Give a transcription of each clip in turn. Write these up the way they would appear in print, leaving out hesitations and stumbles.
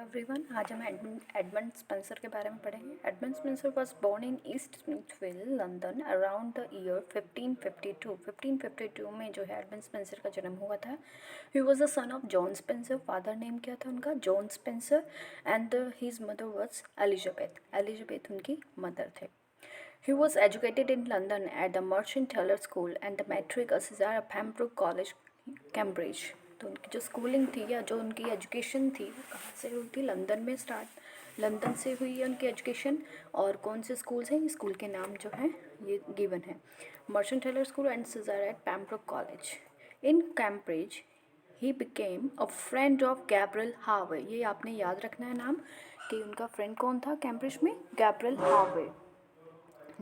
Everyone, आज हम Edmund Spenser के बारे में पढ़ेंगे। Edmund Spenser was born in East Smithfield, London around the year 1552। 1552 में जो है एडमंड स्पेंसर का जन्म हुआ था। He was the son of John Spencer. Father name क्या था उनका? John Spencer. And his mother was Elizabeth. Elizabeth उनकी मदर थे। He was educated in London at the Merchant Taylor School and the Metric Assessor of Pembroke College, Cambridge। तो उनकी जो schooling थी या जो उनकी एजुकेशन थी वो कहाँ से हुई थी? लंदन में स्टार्ट, लंदन से हुई है उनकी एजुकेशन। और कौन से स्कूल्स हैं? ये स्कूल के नाम जो हैं ये गिवन है, Merchant Taylor School and sizar at Pembroke College in Cambridge. He became a friend of Gabriel Harvey. ये आपने याद रखना है नाम कि उनका फ्रेंड कौन था कैम्ब्रिज में? Gabriel Harvey.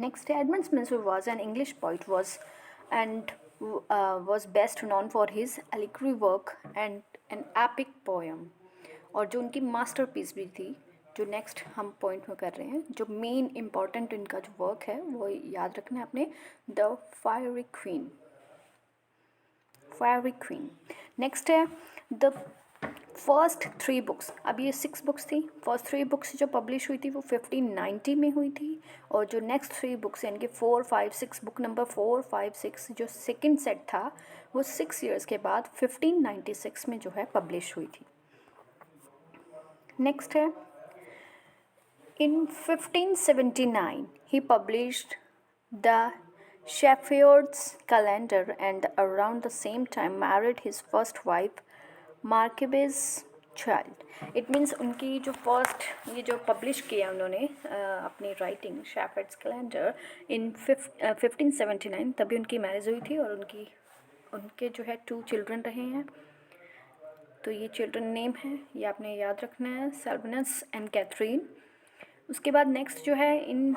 Next, Edmund Spenser was an English poet, was best known for his allegory work and an epic poem। और जो उनकी मास्टरपीस भी थी, जो नेक्स्ट हम पॉइंट में कर रहे हैं, जो मेन इम्पॉर्टेंट इनका जो वर्क है वो याद रखना है आपने, the fiery queen. Fiery queen. Next है द फर्स्ट 3 बुक्स। अब ये 6 बुक्स थी। फर्स्ट 3 बुक्स जो पब्लिश हुई थी वो 1590 में हुई थी। और जो नेक्स्ट 3 बुक्स यानी कि 4, 5, 6, बुक नंबर 4, 5, 6 जो सेकंड सेट था वो 6 इयर्स के बाद 1596 में जो है पब्लिश हुई थी। नेक्स्ट है in 1579 he published the Shepheardes Calender and around the same time married his first wife Machabyas Childe. It means उनकी जो फर्स्ट ये जो पब्लिश किया उन्होंने अपनी राइटिंग शेफर्ड्स कैलेंडर इन 1579, तभी उनकी मैरिज हुई थी। और उनके जो है 2 चिल्ड्रन रहे हैं। तो ये चिल्ड्रन नेम है, ये आपने याद रखना है, सेल्विनस एंड कैथरीन। उसके बाद नेक्स्ट जो है in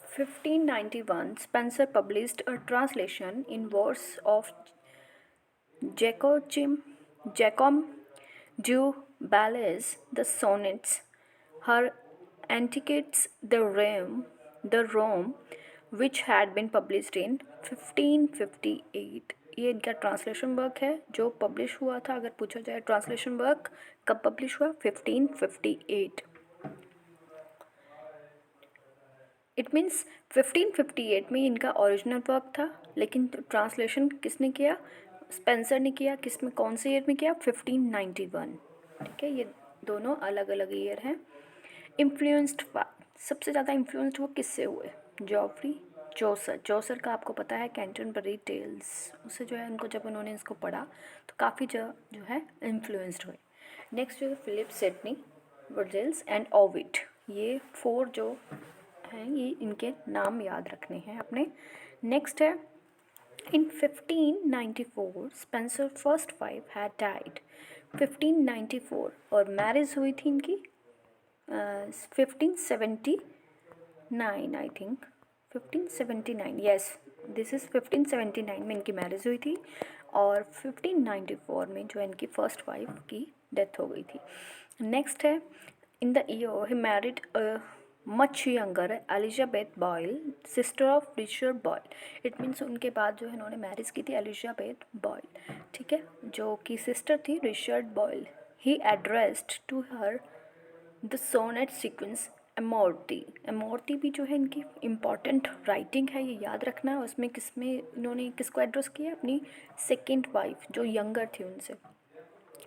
1591 Spenser published a translation in verse of Joachim du Ballets, the sonnets, her antiquities, the Rome, which had been published in 1558। ये इनका ट्रांसलेशन वर्क है जो पब्लिश हुआ था। अगर पूछा जाए ट्रांसलेशन वर्क कब पब्लिश हुआ? 1558। इट मीन्स 1558 में इनका ओरिजिनल वर्क था, लेकिन ट्रांसलेशन किसने किया? स्पेंसर ने किया। किस में, कौन से ईयर में किया? 1591। ठीक है, ये दोनों अलग अलग ईयर हैं। इन्फ्लुएंस्ड, सबसे ज़्यादा इन्फ्लुएंस्ड वो किससे हुए? जॉफ्री चौसर। चौसर का आपको पता है कैंटरबरी टेल्स, उससे जो है उनको जब उन्होंने इसको पढ़ा तो काफ़ी जो है इन्फ्लुएंस्ड हुए। नेक्स्ट जो है Philip Sidney, Virgil's and Ovid. ये 4 जो हैं ये इनके नाम याद रखने हैं अपने। नेक्स्ट है इन 1594 Spencer first wife had died. 1594 और मैरिज हुई थी इनकी 1579 I think, 1579, yes this is 1579 में इनकी मैरिज हुई थी। और 1594 में जो इनकी फर्स्ट वाइफ की डेथ हो गई थी। नेक्स्ट है in the year he married much younger Elizabeth Boyle, sister of Richard Boyle. It means उनके बाद जो है इन्होंने मैरिज की थी एलिजाबेथ बॉयल, ठीक है, जो कि सिस्टर थी Richard Boyle. He addressed to her the sonnet sequence Amoretti. Amoretti भी जो है इनकी इम्पॉर्टेंट राइटिंग है, ये याद रखना है। उसमें किसमें इन्होंने किसको एड्रेस किया? अपनी सेकेंड वाइफ जो यंगर थी उनसे।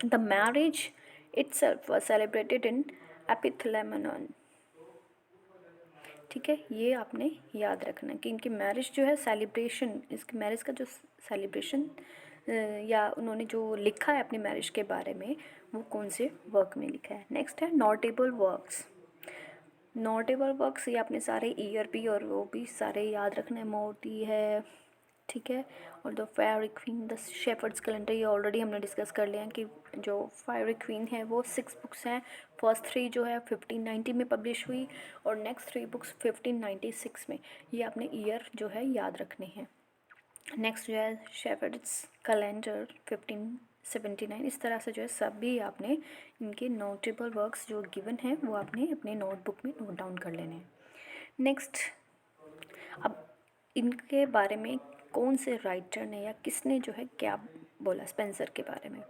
The marriage itself was celebrated in Epithalamion. ठीक है, ये आपने याद रखना कि इनकी मैरिज जो है सेलिब्रेशन, इसकी मैरिज का जो सेलिब्रेशन या उन्होंने जो लिखा है अपनी मैरिज के बारे में वो कौन से वर्क में लिखा है। नेक्स्ट है नोटेबल वर्क्स। नोटेबल वर्क्स ये आपने सारे ईयर भी और वो भी सारे याद रखना है। मोती है, ठीक है, और the fiery queen, the shepherd's calendar, ये ऑलरेडी हमने डिस्कस कर लिया कि जो फायरी क्वीन है वो 6 बुक्स हैं। फर्स्ट 3 जो है 1590 में पब्लिश हुई और नेक्स्ट 3 बुक्स 1596 में। ये आपने ईयर जो है याद रखने हैं। नेक्स्ट जो है शेफर्ड्स कैलेंडर 1579। इस तरह से जो है सभी आपने इनके नोटेबल वर्क्स जो गिवन हैं वो आपने अपने नोटबुक में नोट डाउन कर लेने हैं। नेक्स्ट, अब इनके बारे में कौन से राइटर ने या किसने जो है क्या बोला स्पेंसर के बारे में,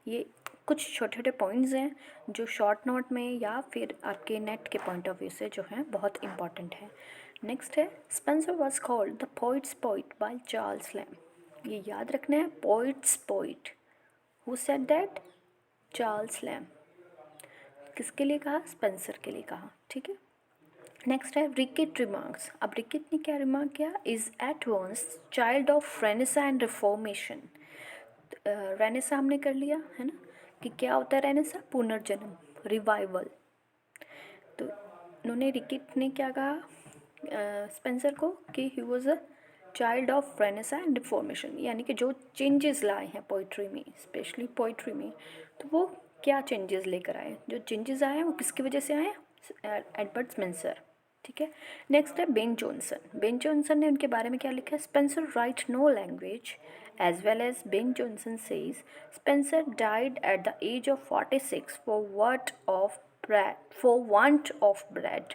ये कुछ छोटे छोटे पॉइंट्स हैं जो शॉर्ट नोट में या फिर आपके नेट के पॉइंट ऑफ व्यू से जो है बहुत इंपॉर्टेंट है। नेक्स्ट है Spenser was called the poet's poet by Charles Lamb. ये याद रखना है, poet's poet. Who said that? Charles Lamb. किसके लिए कहा? स्पेंसर के लिए कहा, ठीक है। नेक्स्ट है रिकेट रिमार्क्स। अब रिकेट ने क्या रिमार्क किया? Is at once child of Renaissance and Reformation. Renaissance हमने कर लिया है ना, कि क्या होता है रेनेसा? पुनर्जन्म, रिवाइवल। तो उन्होंने रिकेट ने क्या कहा स्पेंसर को कि he was a child of Renaissance and reformation, यानी कि जो चेंजेस लाए हैं पोइट्री में, स्पेशली पोइट्री में, तो वो क्या चेंजेस लेकर आए? जो चेंजेस आए हैं वो किसकी वजह से आए हैं? एडवर्ड स्पेंसर, ठीक है। नेक्स्ट है बेन जॉनसन। बेन जॉनसन ने उनके बारे में क्या लिखा है? Spenser write no language as well as Ben Jonson says Spenser died at the age of 46 for want of bread.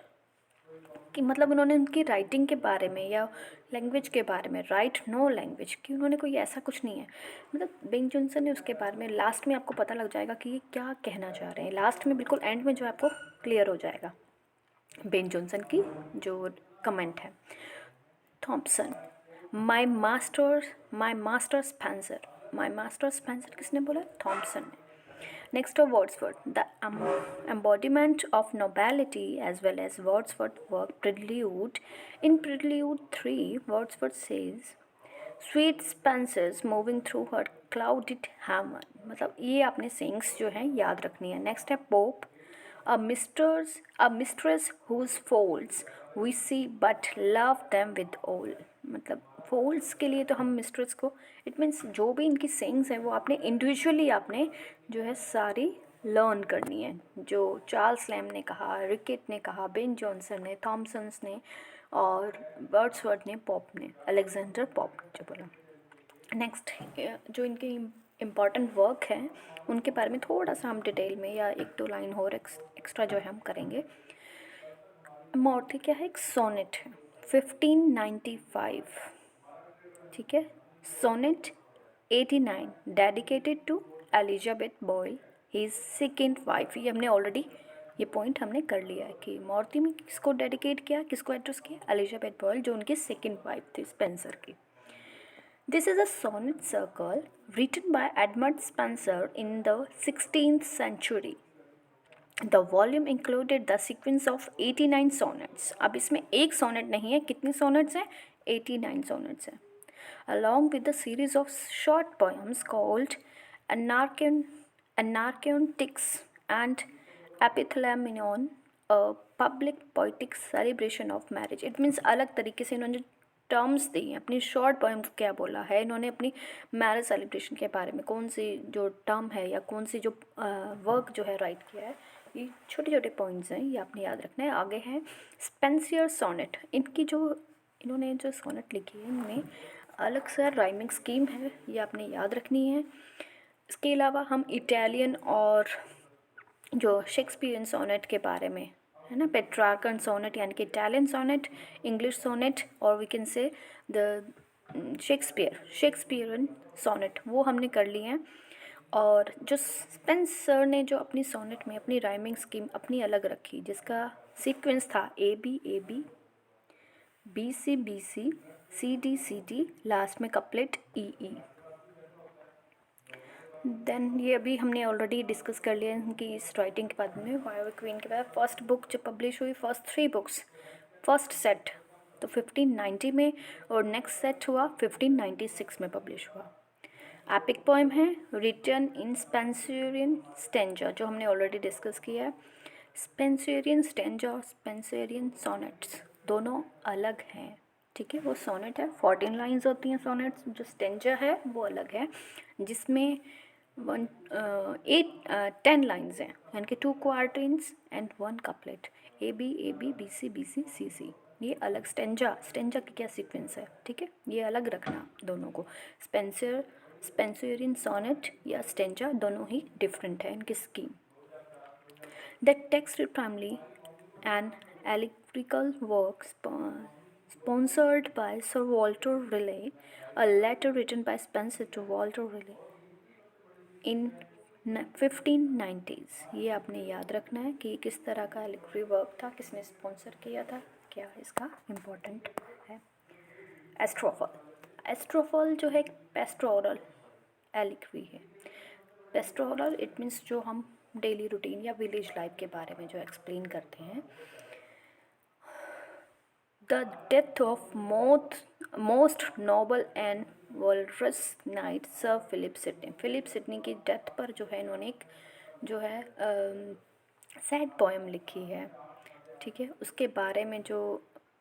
कि मतलब उन्होंने उनकी राइटिंग के बारे में या लैंग्वेज के बारे में, राइट नो लैंग्वेज, कि उन्होंने कोई ऐसा कुछ नहीं है। मतलब बेन जॉनसन ने उसके बारे में, लास्ट में आपको पता लग जाएगा कि ये क्या कहना चाह रहे हैं, लास्ट में बिल्कुल एंड में जो आपको क्लियर हो जाएगा बेन जॉनसन की जो कमेंट है। Thompson, my master Spencer. My master Spencer किसने बोला? थॉम्पसन ने। Next of Wordsworth, the embodiment of nobility as well as Wordsworth work Prelude. In Prelude 3, Wordsworth says, Sweet Spencer's moving through her clouded heaven. मतलब ये आपने sayings जो हैं याद रखनी है। Next है Pope, a mistress whose faults we see but love them with all. मतलब फॉल्ट्स के लिए तो हम मिस्ट्रेस को, इट मीन्स जो भी इनकी सेइंग्स हैं वो आपने इंडिविजुअली आपने जो है सारी लर्न करनी है। जो चार्ल्स लैम ने कहा, रिकेट ने कहा, बेन जॉनसन ने, थॉमसन्स ने और वर्ड्सवर्थ ने, पॉप ने, अलेक्जेंडर पॉप ने जो बोला। नेक्स्ट जो इनके इम्पॉर्टेंट वर्क हैं उनके बारे में थोड़ा सा हम डिटेल में या एक दो लाइन और एक्स्ट्रा जो है हम करेंगे। मॉर्थे क्या है? एक सोनेट है 1595, ठीक है। Sonnet 89 dedicated to Elizabeth Boyle, his second wife. ये हमने ऑलरेडी ये पॉइंट हमने कर लिया है कि मॉर्ती में किसको डेडिकेट किया, किसको एड्रेस किया? एलिजाबेथ बॉयल, जो उनकी सेकेंड वाइफ थी स्पेंसर की। This is a sonnet circle written by Edmund Spenser in the 16th century. The volume included the sequence of 89 sonnets. अब इसमें एक सोनेट नहीं है, कितनी सोनेट्स हैं? 89 सोनेट्स हैं। Along with the series of short poems called Anarcheontics and Epithalamion, a public poetic celebration of marriage. It means अलग तरीके से इन्होंने टर्म्स दी हैं अपनी शॉर्ट पोएम को। क्या बोला है इन्होंने अपनी मैरिज सेलिब्रेशन के बारे में, कौन सी जो टर्म है या कौन सी जो वर्क जो है राइट किया है, ये छोटे छोटे पॉइंट्स हैं, ये आपने याद रखना है। आगे है स्पेंसियर सोनेट। इनकी जो इन्होंने जो सोनेट लिखी है इनमें अलग सा राइमिंग स्कीम है, ये आपने याद रखनी है। इसके अलावा हम इटालियन और जो शेक्सपियरियन सोनेट के बारे में है ना, पेट्रार्कन सोनेट यानी कि इटालियन सोनेट, इंग्लिश सोनेट, और we can say the Shakespearean sonnet, वो हमने कर लिए हैं। और जो स्पेंसर ने जो अपनी सोनेट में अपनी राइमिंग स्कीम अपनी अलग रखी, जिसका सीक्वेंस था AB AB, BC BC, CD CD, last में कपलेट EE। देन ये अभी हमने ऑलरेडी डिस्कस कर लिया इनकी इस राइटिंग के बारे में। वायर क्वीन के बाद फर्स्ट बुक जो पब्लिश हुई, फर्स्ट 3 बुक्स, फर्स्ट सेट तो 1590 में और नेक्स्ट सेट हुआ 1596 में पब्लिश हुआ। एपिक पोएम है रिटन इन स्पेंसरियन स्टेंजा, जो हमने ऑलरेडी डिस्कस किया है। स्पेंसरियन स्टेंजा और स्पेंसरियन सोनेट्स दोनों अलग हैं, ठीक है। वो सोनेट है 14 लाइंस होती हैं सोनेट्स, जो स्टेंजा है वो अलग है जिसमें 10 लाइंस हैं, यानी कि 2 quarters and 1 couplet. AB AB BC BC CC, ये अलग स्टेंजा की क्या सीक्वेंस है, ठीक है, ये अलग रखना दोनों को। स्पेंसरियन सोनेट या स्टेंजा दोनों ही डिफरेंट है इनकी scheme. The text primarily an electrical work sponsored by Sir Walter Raleigh, a letter written by Spencer to Walter Raleigh in 1590s। ये आपने याद रखना है कि किस तरह का एलिक्वी वर्क था, किसने स्पॉन्सर किया था, क्या इसका इम्पोर्टेंट है। एस्ट्रोफॉल। एस्ट्रोफॉल जो है पेस्टोरल एलिक्वी है। पेस्टोरल इट मीन्स जो हम डेली रूटीन या विलेज लाइफ के बारे में जो एक्सप्लेन करते हैं। The death of most noble and valorous knight sir Philip Sidney. Philip Sidney की डेथ पर जो है इन्होंने एक जो है सैड पोएम लिखी है, ठीक है, उसके बारे में जो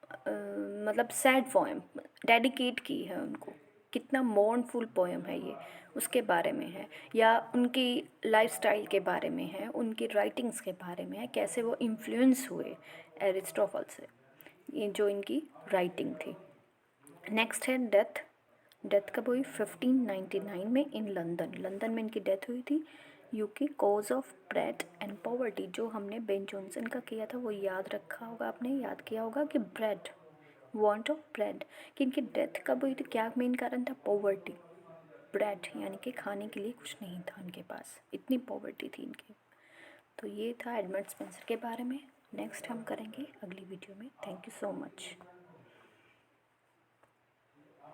मतलब सैड पोएम डेडिकेट की है उनको, कितना मोर्नफुल पोएम है ये, उसके बारे में है, या उनकी लाइफस्टाइल के बारे में है, उनकी राइटिंग्स के बारे में है, कैसे वो इन्फ्लुएंस हुए एरिस्टोफल से, ये जो इनकी राइटिंग थी। नेक्स्ट है डेथ। डेथ कब हुई? 1599 में इन लंदन में इनकी डेथ हुई थी। UK cause of bread and poverty, जो हमने बेन जॉनसन का किया था वो याद रखा होगा आपने, याद किया होगा कि ब्रेड, वांट ऑफ ब्रेड, कि इनकी डेथ कब हुई थी, क्या मेन कारण था? पॉवर्टी। ब्रेड यानी कि खाने के लिए कुछ नहीं था उनके पास, इतनी पॉवर्टी थी इनकी। तो ये था एडमंड स्पेंसर के बारे में। नेक्स्ट हम करेंगे अगली वीडियो में। Thank you so much.